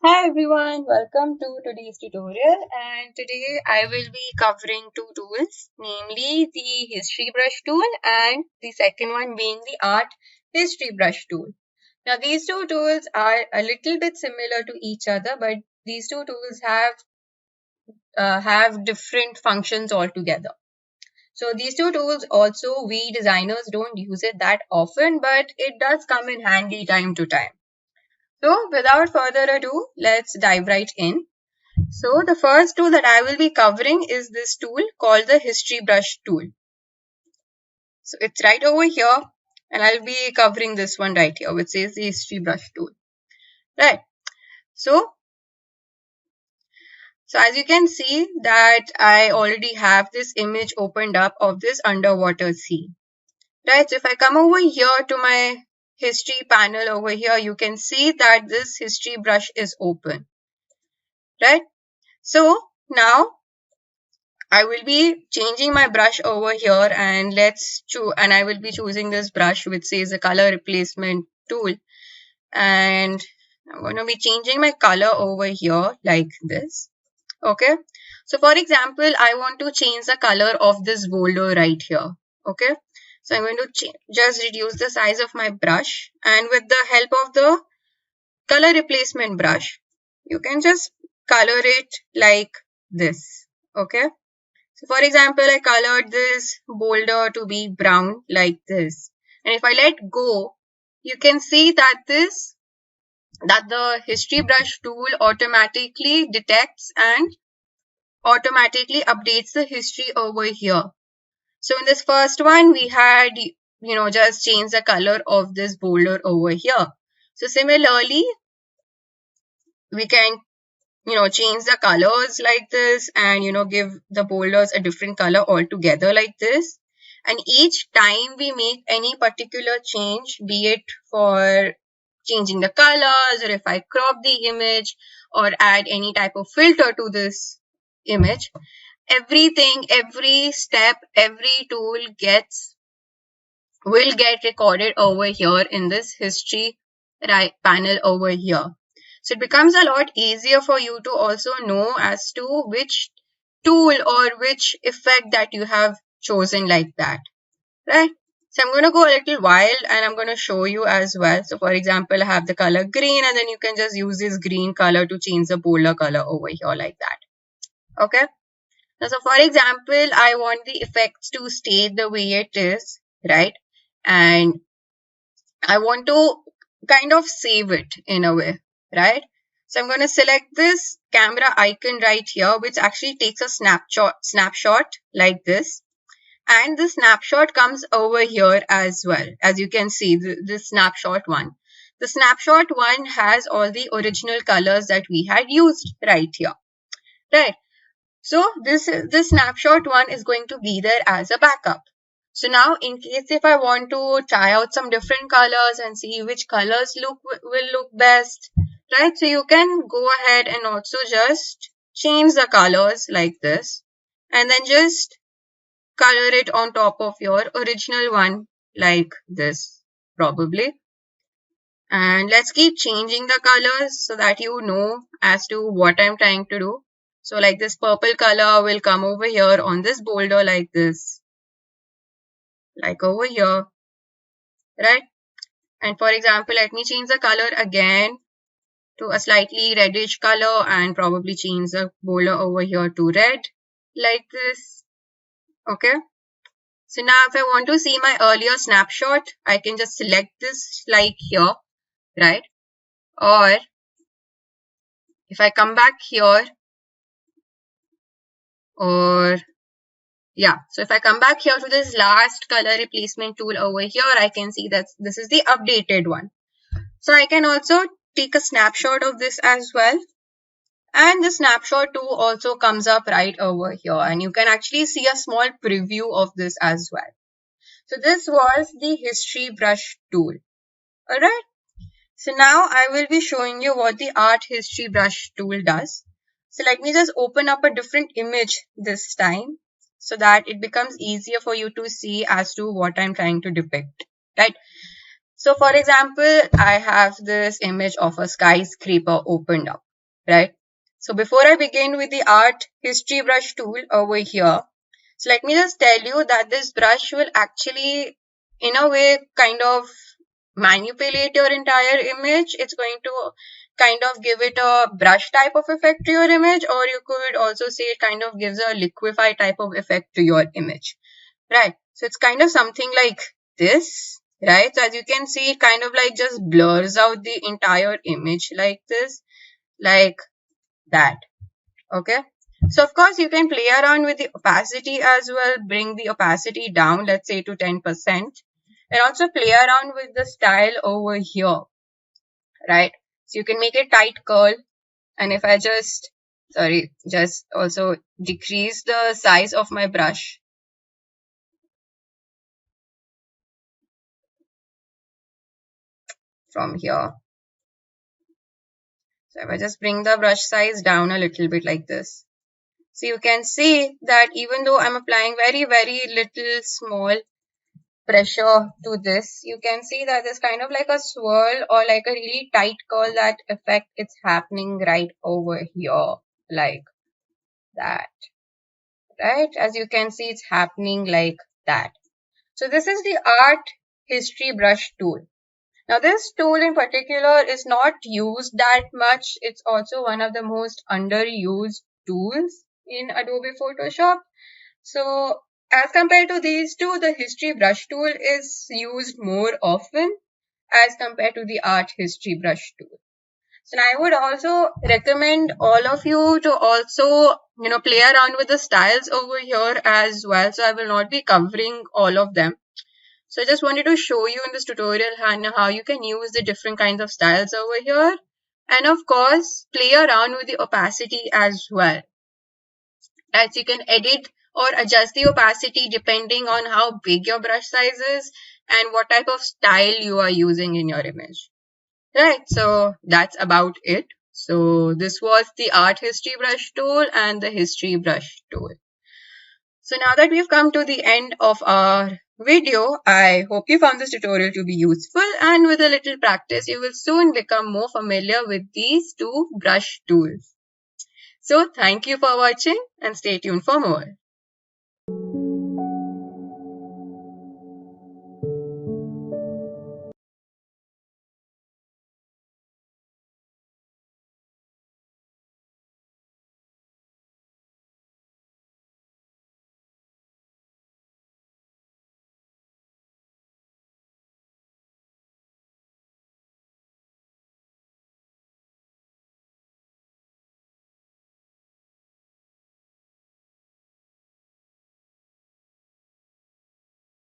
Hi everyone, welcome to today's tutorial, and today I will be covering two tools, namely the history brush tool and the second one being the art history brush tool. Now these two tools are a little bit similar to each other, but these two tools have different functions altogether. So these two tools also we designers don't use it that often, but it does come in handy time to time. So without further ado, let's dive right in. So the first tool that I will be covering is this tool called the history brush tool. So it's right over here, and I'll be covering this one right here, which says the history brush tool. Right. So as you can see that I already have this image opened up of this underwater sea. Right. So if I come over here to my history panel over here, you can see that this history brush is open. Right. So now I will be changing my brush over here, and I will be choosing this brush which says a color replacement tool, and I'm going to be changing my color over here like this. Okay, so for example, I want to change the color of this boulder right here. Okay, so I'm going to just reduce the size of my brush, and with the help of the color replacement brush, you can just color it like this. Okay, so for example, I colored this boulder to be brown like this. And if I let go, you can see that the history brush tool automatically detects and automatically updates the history over here. So in this first one, we had, just change the color of this boulder over here. So similarly, we can change the colors like this and give the boulders a different color altogether like this. And each time we make any particular change, be it for changing the colors, or if I crop the image or add any type of filter to this image, every step, every tool will get recorded over here in this history panel over here. So it becomes a lot easier for you to also know as to which tool or which effect that you have chosen like that, right? So I'm going to go a little wild and I'm going to show you as well. So for example, I have the color green, and then you can just use this green color to change the polar color over here like that. Okay. Now, so for example, I want the effects to stay the way it is, right? And I want to kind of save it in a way, right? So I'm going to select this camera icon right here, which actually takes a snapshot like this. And the snapshot comes over here as well. As you can see, the snapshot one. The snapshot one has all the original colors that we had used right here, right? So this snapshot one is going to be there as a backup. So now in case if I want to try out some different colors and see which colors will look best, right? So you can go ahead and also just change the colors like this, and then just color it on top of your original one like this probably. And let's keep changing the colors so that you know as to what I'm trying to do. So like this purple color will come over here on this boulder like this, like over here, right? And for example, let me change the color again to a slightly reddish color and probably change the boulder over here to red like this. Okay. So now if I want to see my earlier snapshot, I can just select this like here, right? Or if I come back here, or yeah, so if I come back here to this last color replacement tool over here, I can see that this is the updated one. So I can also take a snapshot of this as well. And the snapshot too also comes up right over here, and you can actually see a small preview of this as well. So this was the history brush tool. Alright. So now I will be showing you what the art history brush tool does. So let me just open up a different image this time so that it becomes easier for you to see as to what I'm trying to depict, right? So for example, I have this image of a skyscraper opened up. right? So before I begin with the art history brush tool over here, so let me just tell you that this brush will actually, in a way, kind of manipulate your entire image. It's going to kind of give it a brush type of effect to your image, or you could also say it kind of gives a liquefy type of effect to your image, right? So it's kind of something like this, right? So as you can see, it kind of like just blurs out the entire image like this, like that. Okay, so of course you can play around with the opacity as well, bring the opacity down, let's say to 10%, and also play around with the style over here, right? So you can make a tight curl, and if I just, sorry, just also decrease the size of my brush from here. So if I just bring the brush size down a little bit like this, so you can see that even though I'm applying very, very little small pressure to this, you can see that there's kind of like a swirl or like a really tight curl, that effect it's happening right over here like that, right? As you can see, it's happening like that. So this is the art history brush tool. Now this tool in particular is not used that much. It's also one of the most underused tools in Adobe Photoshop. So as compared to these two, the history brush tool is used more often as compared to the art history brush tool. So I would also recommend all of you to also, play around with the styles over here as well. So I will not be covering all of them. So I just wanted to show you in this tutorial, Hannah, how you can use the different kinds of styles over here. And of course, play around with the opacity as well. Right, so you can edit or adjust the opacity depending on how big your brush size is and what type of style you are using in your image. Right, so that's about it. So this was the art history brush tool and the history brush tool. So now that we've come to the end of our video, I hope you found this tutorial to be useful, and with a little practice, you will soon become more familiar with these two brush tools. So thank you for watching and stay tuned for more.